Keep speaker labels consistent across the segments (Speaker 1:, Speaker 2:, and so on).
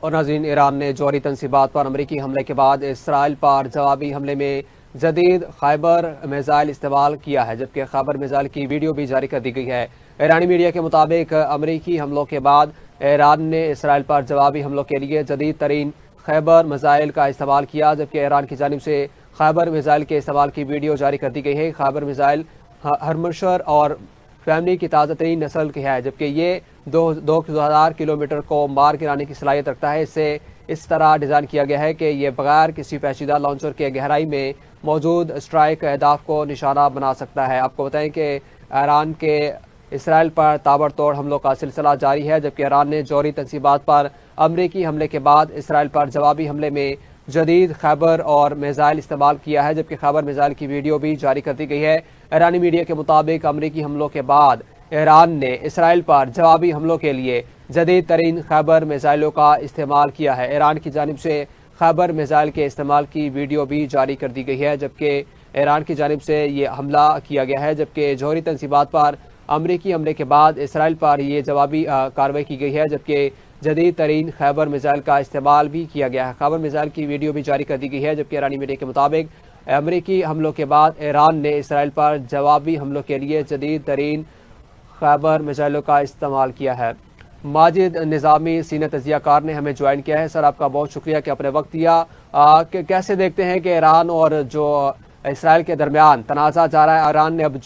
Speaker 1: اور ناظرین، ایران نے جوہری تنصیبات پر امریکی حملے کے بعد اسرائیل پر جوابی حملے میں جدید خیبر میزائل استعمال کیا ہے، جبکہ خیبر میزائل کی ویڈیو بھی جاری کر دی گئی ہے۔ ایرانی میڈیا کے مطابق امریکی حملوں کے بعد ایران نے اسرائیل پر جوابی حملوں کے لیے جدید ترین خیبر میزائل کا استعمال کیا، جبکہ ایران کی جانب سے خیبر میزائل کے استعمال کی ویڈیو جاری کر دی گئی ہے۔ خیبر میزائل ہرمشر اور فیملی کی تازہ ترین نسل کی ہے، جبکہ یہ 2000 کلومیٹر کو مار گرانے کی صلاحیت رکھتا ہے۔ اسے اس طرح ڈیزائن کیا گیا ہے کہ یہ بغیر کسی پیچیدہ لانچر کے گہرائی میں موجود اسٹرائک اہداف کو نشانہ بنا سکتا ہے۔ آپ کو بتائیں کہ ایران کے اسرائیل پر تابڑتوڑ حملوں کا سلسلہ جاری ہے، جبکہ ایران نے جوہری تنصیبات پر امریکی حملے کے بعد اسرائیل پر جوابی حملے میں جدید خیبر اور میزائل استعمال کیا ہے، جبکہ خیبر میزائل کی ویڈیو بھی جاری کر دی گئی ہے۔ ایرانی میڈیا کے مطابق امریکی حملوں کے بعد ایران نے اسرائیل پر جوابی حملوں کے لیے جدید ترین خیبر میزائلوں کا استعمال کیا ہے۔ ایران کی جانب سے خیبر میزائل کے استعمال کی ویڈیو بھی جاری کر دی گئی ہے، جبکہ ایران کی جانب سے یہ حملہ کیا گیا ہے، جبکہ جوہری تنصیبات پر امریکی حملے کے بعد اسرائیل پر یہ جوابی کارروائی کی گئی ہے، جبکہ جدید ترین خیبر میزائل کا استعمال بھی کیا گیا ہے۔ خیبر میزائل کی ویڈیو بھی جاری کر دی گئی ہے، جبکہ ایرانی میڈیا کے مطابق امریکی حملوں کے بعد ایران نے اسرائیل پر جوابی حملوں کے لیے جدید ترین خیبر میزائلوں کا استعمال کیا ہے۔ ماجد نظامی سینئر تجزیہ کار نے ہمیں جوائن کیا ہے۔ سر، آپ کا بہت شکریہ کہ اپنے وقت دیا۔ کیسے دیکھتے ہیں کہ ایران اور جو اسرائیل کے درمیان تنازع جا رہا ہے، ایران نے اب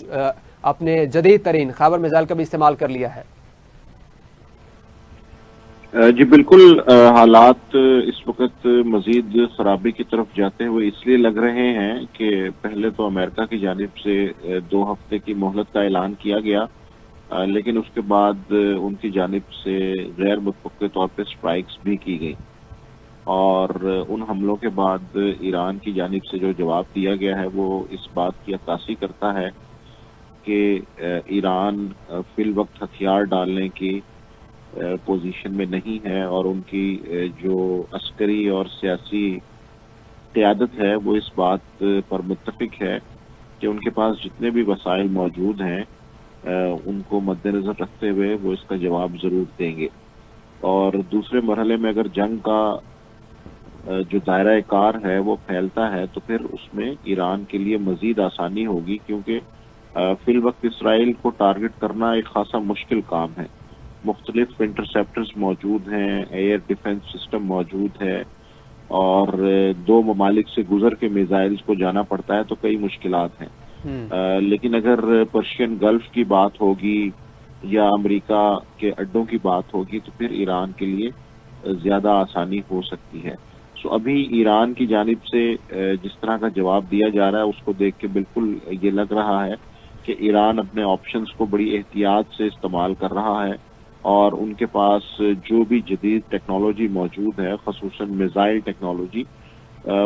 Speaker 1: اپنے جدید ترین خیبر میزائل کا بھی استعمال کر لیا ہے؟
Speaker 2: جی بالکل، حالات اس وقت مزید خرابی کی طرف جاتے ہوئے اس لیے لگ رہے ہیں کہ پہلے تو امریکہ کی جانب سے 2 ہفتے کی مہلت کا اعلان کیا گیا، لیکن اس کے بعد ان کی جانب سے غیر متوقع طور پہ سٹرائکس بھی کی گئی، اور ان حملوں کے بعد ایران کی جانب سے جو جواب دیا گیا ہے وہ اس بات کی عکاسی کرتا ہے کہ ایران فی الوقت ہتھیار ڈالنے کی پوزیشن میں نہیں ہے، اور ان کی جو عسکری اور سیاسی قیادت ہے وہ اس بات پر متفق ہے کہ ان کے پاس جتنے بھی وسائل موجود ہیں ان کو مد نظر رکھتے ہوئے وہ اس کا جواب ضرور دیں گے۔ اور دوسرے مرحلے میں اگر جنگ کا جو دائرہ کار ہے وہ پھیلتا ہے تو پھر اس میں ایران کے لیے مزید آسانی ہوگی، کیونکہ فی الوقت اسرائیل کو ٹارگٹ کرنا ایک خاصا مشکل کام ہے۔ مختلف انٹرسیپٹرز موجود ہیں، ایئر ڈیفنس سسٹم موجود ہے، اور 2 ممالک سے گزر کے میزائلز کو جانا پڑتا ہے، تو کئی مشکلات ہیں۔ لیکن اگر پرشین گلف کی بات ہوگی یا امریکہ کے اڈوں کی بات ہوگی تو پھر ایران کے لیے زیادہ آسانی ہو سکتی ہے۔ سو ابھی ایران کی جانب سے جس طرح کا جواب دیا جا رہا ہے اس کو دیکھ کے بالکل یہ لگ رہا ہے کہ ایران اپنے آپشنز کو بڑی احتیاط سے استعمال کر رہا ہے، اور ان کے پاس جو بھی جدید ٹیکنالوجی موجود ہے، خصوصاً میزائل ٹیکنالوجی،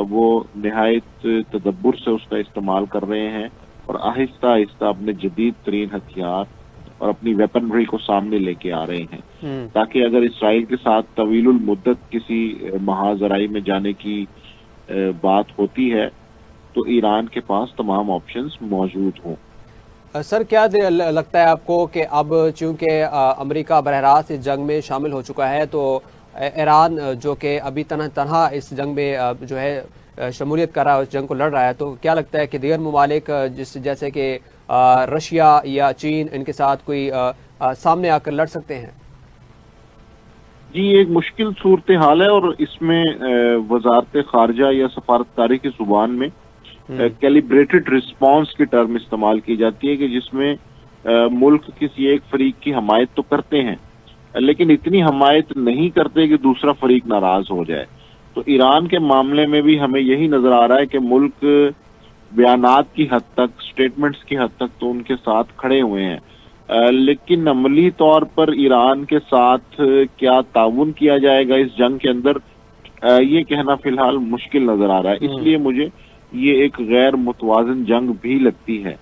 Speaker 2: وہ نہایت تدبر سے اس کا استعمال کر رہے ہیں، اور آہستہ آہستہ اپنے جدید ترین ہتھیار اور اپنی ویپنری کو سامنے لے کے آ رہے ہیں، تاکہ اگر اسرائیل کے ساتھ طویل المدت کسی محاذ زراعی میں جانے کی بات ہوتی ہے تو ایران کے پاس تمام آپشنز موجود ہوں۔
Speaker 1: سر، کیا لگتا ہے آپ کو کہ اب چونکہ امریکہ براہ راست اس جنگ میں شامل ہو چکا ہے، تو ایران جو کہ ابھی تنہا اس جنگ میں جو ہے شمولیت کر رہا ہے، اس جنگ کو لڑ رہا ہے، تو کیا لگتا ہے کہ دیگر ممالک جیسے کہ رشیا یا چین ان کے ساتھ کوئی سامنے آ کر لڑ سکتے ہیں؟
Speaker 2: جی، ایک مشکل صورتحال ہے، اور اس میں وزارت خارجہ یا سفارتکاری کی زبان میں کیلیبریٹڈ رسپانس کی ٹرم استعمال کی جاتی ہے، کہ جس میں ملک کسی ایک فریق کی حمایت تو کرتے ہیں لیکن اتنی حمایت نہیں کرتے کہ دوسرا فریق ناراض ہو جائے۔ تو ایران کے معاملے میں بھی ہمیں یہی نظر آ رہا ہے کہ ملک بیانات کی حد تک، سٹیٹمنٹس کی حد تک تو ان کے ساتھ کھڑے ہوئے ہیں، لیکن عملی طور پر ایران کے ساتھ کیا تعاون کیا جائے گا اس جنگ کے اندر، یہ کہنا فی الحال مشکل نظر آ رہا ہے۔ اس لیے مجھے یہ ایک غیر متوازن جنگ بھی لگتی ہے۔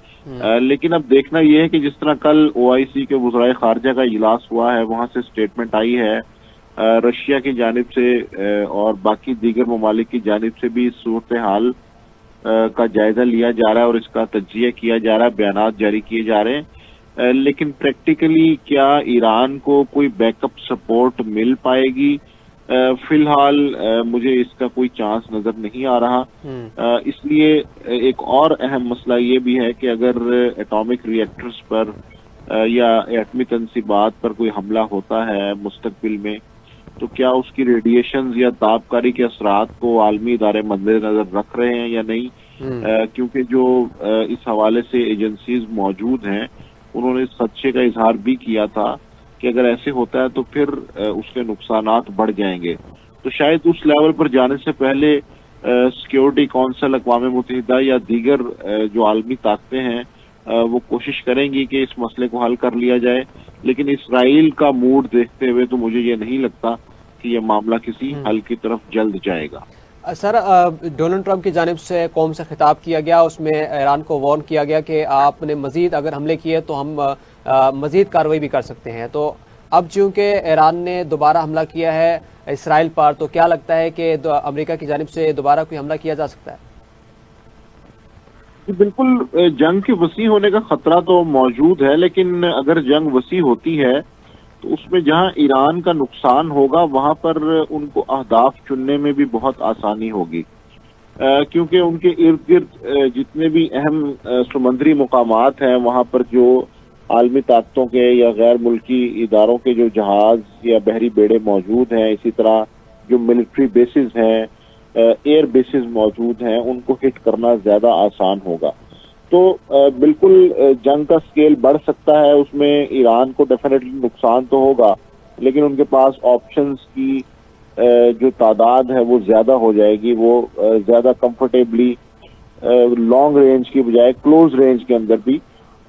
Speaker 2: لیکن اب دیکھنا یہ ہے کہ جس طرح کل OIC کے وزرائے خارجہ کا اجلاس ہوا ہے، وہاں سے سٹیٹمنٹ آئی ہے، رشیا کی جانب سے اور باقی دیگر ممالک کی جانب سے بھی اس صورتحال کا جائزہ لیا جا رہا ہے اور اس کا تجزیہ کیا جا رہا ہے، بیانات جاری کیے جا رہے ہیں، لیکن پریکٹیکلی کیا ایران کو کوئی بیک اپ سپورٹ مل پائے گی فی الحال مجھے اس کا کوئی چانس نظر نہیں آ رہا. اس لیے ایک اور اہم مسئلہ یہ بھی ہے کہ اگر ایٹامک ری ایکٹرز پر یا ایٹمی تنصیبات پر کوئی حملہ ہوتا ہے مستقبل میں تو کیا اس کی ریڈیشنز یا تابکاری کے اثرات کو عالمی ادارے مد نظر رکھ رہے ہیں یا نہیں. کیونکہ جو اس حوالے سے ایجنسیز موجود ہیں انہوں نے اس خدشے کا اظہار بھی کیا تھا کہ اگر ایسے ہوتا ہے تو پھر اس کے نقصانات بڑھ جائیں گے. تو شاید اس لیول پر جانے سے پہلے سیکیورٹی کونسل اقوام متحدہ یا دیگر جو عالمی طاقتیں ہیں وہ کوشش کریں گی کہ اس مسئلے کو حل کر لیا جائے. لیکن اسرائیل کا موڈ دیکھتے ہوئے تو مجھے یہ نہیں لگتا کہ یہ معاملہ کسی حل کی طرف جلد جائے گا.
Speaker 1: سر، ڈونلڈ ٹرمپ کی جانب سے قوم سے خطاب کیا گیا، اس میں ایران کو وارن کیا گیا کہ آپ نے مزید اگر حملے کیے تو ہم مزید کارروائی بھی کر سکتے ہیں. تو اب چونکہ ایران نے دوبارہ حملہ کیا ہے اسرائیل پر، تو کیا لگتا ہے کہ امریکہ کی جانب سے دوبارہ کوئی حملہ کیا جا سکتا ہے؟
Speaker 2: بالکل، جنگ کے وسیع ہونے کا خطرہ تو موجود ہے، لیکن اگر جنگ وسیع ہوتی ہے تو اس میں جہاں ایران کا نقصان ہوگا وہاں پر ان کو اہداف چننے میں بھی بہت آسانی ہوگی، کیونکہ ان کے ارد گرد جتنے بھی اہم سمندری مقامات ہیں وہاں پر جو عالمی طاقتوں کے یا غیر ملکی اداروں کے جو جہاز یا بحری بیڑے موجود ہیں، اسی طرح جو ملٹری بیسز ہیں، ایئر بیسز موجود ہیں، ان کو ہٹ کرنا زیادہ آسان ہوگا. تو بالکل جنگ کا سکیل بڑھ سکتا ہے، اس میں ایران کو ڈیفینیٹلی نقصان تو ہوگا، لیکن ان کے پاس آپشنز کی جو تعداد ہے وہ زیادہ ہو جائے گی. وہ زیادہ کمفرٹیبلی لانگ رینج کی بجائے کلوز رینج کے اندر بھی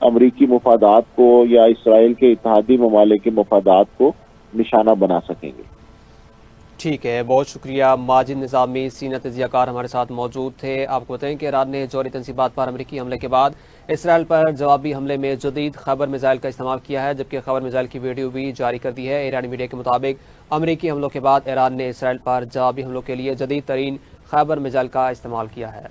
Speaker 2: امریکی مفادات کو یا اسرائیل کے اتحادی ممالک کے مفادات کو نشانہ بنا سکیں گے.
Speaker 1: ٹھیک ہے، بہت شکریہ. ماجد نظامی سینئر تجزیہ کار ہمارے ساتھ موجود تھے. آپ کو بتائیں کہ ایران نے جوہری تنصیبات پر امریکی حملے کے بعد اسرائیل پر جوابی حملے میں جدید خیبر میزائل کا استعمال کیا ہے، جبکہ خیبر میزائل کی ویڈیو بھی جاری کر دی ہے. ایرانی میڈیا کے مطابق امریکی حملوں کے بعد ایران نے اسرائیل پر جوابی حملوں کے لیے جدید ترین خیبر میزائل کا استعمال کیا ہے.